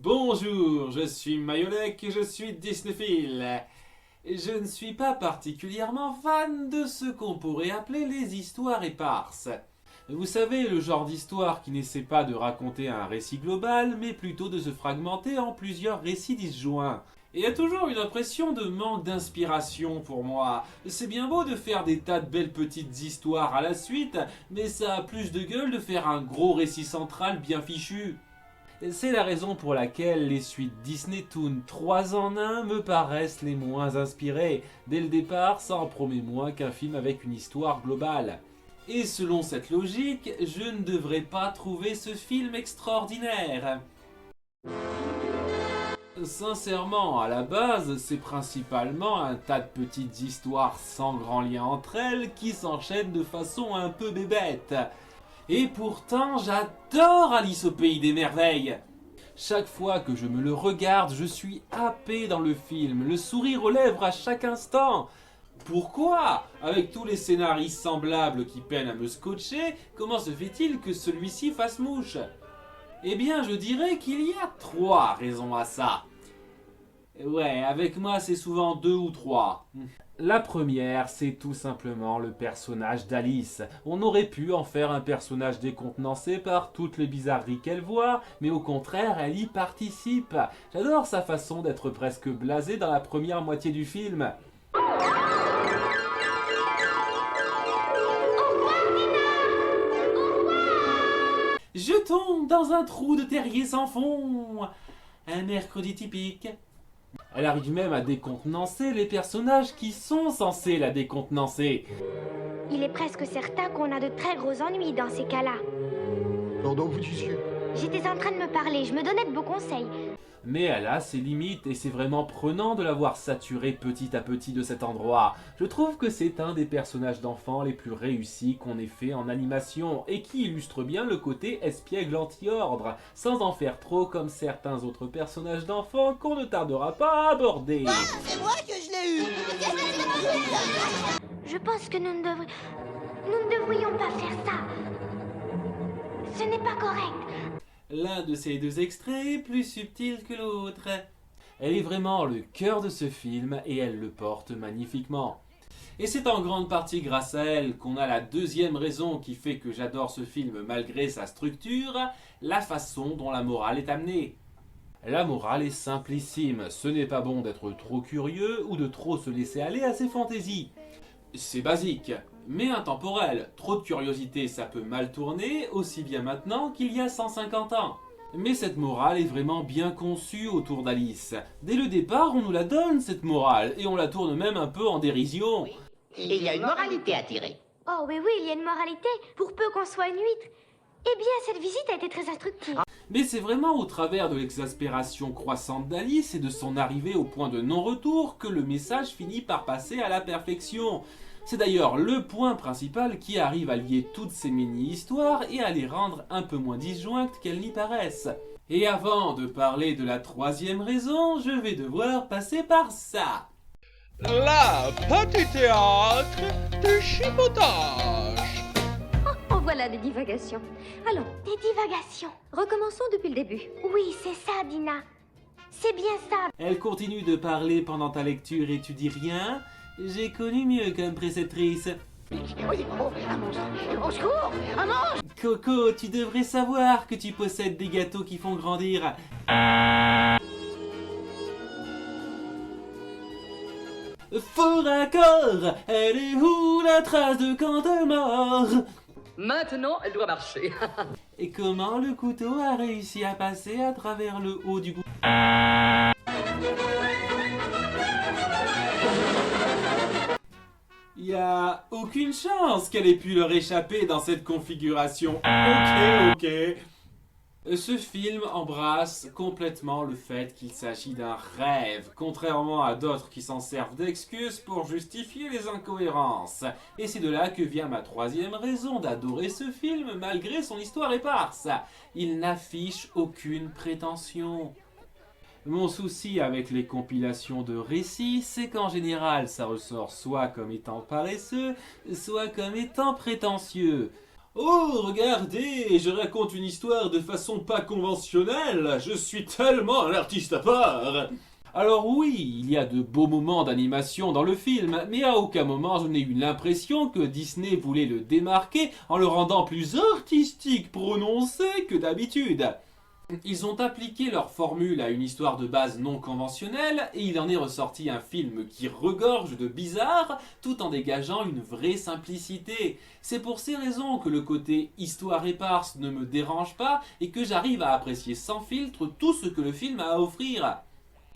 Bonjour, je suis Mayolek et je suis Disneyphile. Je ne suis pas particulièrement fan de ce qu'on pourrait appeler les histoires éparses. Vous savez, le genre d'histoire qui n'essaie pas de raconter un récit global, mais plutôt de se fragmenter en plusieurs récits disjoints. Et il y a toujours une impression de manque d'inspiration pour moi. C'est bien beau de faire des tas de belles petites histoires à la suite, mais ça a plus de gueule de faire un gros récit central bien fichu. C'est la raison pour laquelle les suites Disney Toon 3 en 1 me paraissent les moins inspirées. Dès le départ, ça en promet moins qu'un film avec une histoire globale. Et selon cette logique, je ne devrais pas trouver ce film extraordinaire. Sincèrement, à la base, c'est principalement un tas de petites histoires sans grand lien entre elles qui s'enchaînent de façon un peu bébête. Et pourtant, j'adore Alice au Pays des Merveilles. Chaque fois que je me le regarde, je suis happé dans le film, le sourire aux lèvres à chaque instant. Pourquoi? Avec tous les scénaristes semblables qui peinent à me scotcher, comment se fait-il que celui-ci fasse mouche? Eh bien, je dirais qu'il y a 3 raisons à ça. Ouais, avec moi, c'est souvent 2 ou 3. La première, c'est tout simplement le personnage d'Alice. On aurait pu en faire un personnage décontenancé par toutes les bizarreries qu'elle voit, mais au contraire, elle y participe. J'adore sa façon d'être presque blasée dans la première moitié du film. Je tombe dans un trou de terrier sans fond. Un mercredi typique. Elle arrive même à décontenancer les personnages qui sont censés la décontenancer. Il est presque certain qu'on a de très gros ennuis dans ces cas-là. Pardon, vous disiez? J'étais en train de me parler, je me donnais de beaux conseils. Mais elle a ses limites et c'est vraiment prenant de la voir saturée petit à petit de cet endroit. Je trouve que c'est un des personnages d'enfants les plus réussis qu'on ait fait en animation et qui illustre bien le côté espiègle anti-ordre, sans en faire trop comme certains autres personnages d'enfants qu'on ne tardera pas à aborder. C'est moi que je l'ai eu. Je pense que nous ne devrions pas faire ça. Ce n'est pas correct. L'un de ces 2 extraits est plus subtil que l'autre. Elle est vraiment le cœur de ce film et elle le porte magnifiquement. Et c'est en grande partie grâce à elle qu'on a la deuxième raison qui fait que j'adore ce film malgré sa structure, la façon dont la morale est amenée. La morale est simplissime, ce n'est pas bon d'être trop curieux ou de trop se laisser aller à ses fantaisies. C'est basique, mais intemporel. Trop de curiosité, ça peut mal tourner, aussi bien maintenant qu'il y a 150 ans. Mais cette morale est vraiment bien conçue autour d'Alice. Dès le départ, on nous la donne, cette morale, et on la tourne même un peu en dérision. Et il y a une moralité à tirer. Oh oui, il y a une moralité, pour peu qu'on soit une huître. Eh bien, cette visite a été très instructive. Mais c'est vraiment au travers de l'exaspération croissante d'Alice et de son arrivée au point de non-retour que le message finit par passer à la perfection. C'est d'ailleurs le point principal qui arrive à lier toutes ces mini-histoires et à les rendre un peu moins disjointes qu'elles n'y paraissent. Et avant de parler de la 3e raison, je vais devoir passer par ça. La Petit Théâtre du Chipotage. Oh, voilà des divagations. Allons, des divagations. Recommençons depuis le début. Oui, c'est ça, Dina. C'est bien ça. Elle continue de parler pendant ta lecture et tu dis rien. J'ai connu mieux comme préceptrice. Oui, oh, un monstre. Au secours, un monstre. Coco, tu devrais savoir que tu possèdes des gâteaux qui font grandir. Faux raccord, elle est où la trace de Cantemort? Maintenant, elle doit marcher. Et comment le couteau a réussi à passer à travers le haut du goût? Y a aucune chance qu'elle ait pu leur échapper dans cette configuration. Ok. Ce film embrasse complètement le fait qu'il s'agit d'un rêve, contrairement à d'autres qui s'en servent d'excuse pour justifier les incohérences. Et c'est de là que vient ma 3e raison d'adorer ce film malgré son histoire éparse. Il n'affiche aucune prétention. Mon souci avec les compilations de récits, c'est qu'en général ça ressort soit comme étant paresseux, soit comme étant prétentieux. Oh, regardez, je raconte une histoire de façon pas conventionnelle, je suis tellement un artiste à part. Alors oui, il y a de beaux moments d'animation dans le film, mais à aucun moment je n'ai eu l'impression que Disney voulait le démarquer en le rendant plus artistique, prononcé que d'habitude. Ils ont appliqué leur formule à une histoire de base non conventionnelle et il en est ressorti un film qui regorge de bizarre tout en dégageant une vraie simplicité. C'est pour ces raisons que le côté histoire éparse ne me dérange pas et que j'arrive à apprécier sans filtre tout ce que le film a à offrir.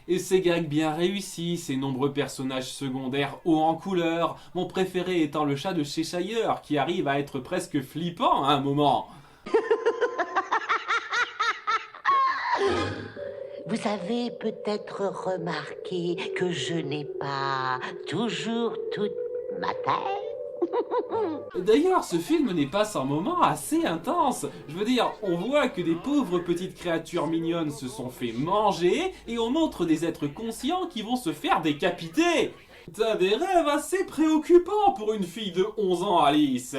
Et ces gags bien réussis, ces nombreux personnages secondaires hauts en couleur, mon préféré étant le chat de Cheshire qui arrive à être presque flippant à un moment. Vous avez peut-être remarqué que je n'ai pas toujours toute ma tête. D'ailleurs, ce film n'est pas sans moments assez intense. Je veux dire, on voit que des pauvres petites créatures mignonnes se sont fait manger et on montre des êtres conscients qui vont se faire décapiter. T'as des rêves assez préoccupants pour une fille de 11 ans, Alice.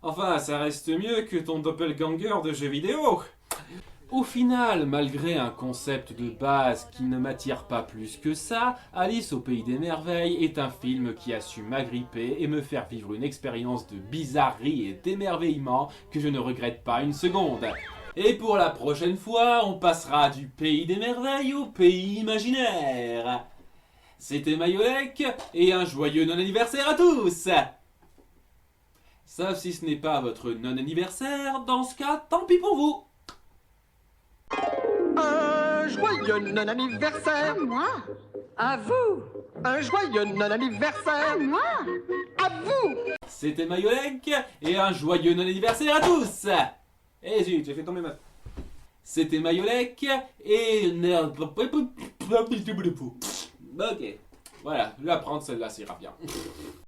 Enfin, ça reste mieux que ton doppelganger de jeux vidéo. Au final, malgré un concept de base qui ne m'attire pas plus que ça, Alice au Pays des Merveilles est un film qui a su m'agripper et me faire vivre une expérience de bizarrerie et d'émerveillement que je ne regrette pas une seconde. Et pour la prochaine fois, on passera du Pays des Merveilles au Pays imaginaire. C'était Mayolek et un joyeux non-anniversaire à tous! Sauf si ce n'est pas votre non-anniversaire, dans ce cas, tant pis pour vous! Un joyeux non-anniversaire. Moi. À vous. Un joyeux non-anniversaire. Moi. À vous. C'était Mayolek et un joyeux non-anniversaire à tous! Eh zut, j'ai fait tomber ma... C'était Mayolek et... Ok, voilà, je vais la prendre celle-là, ça ira bien.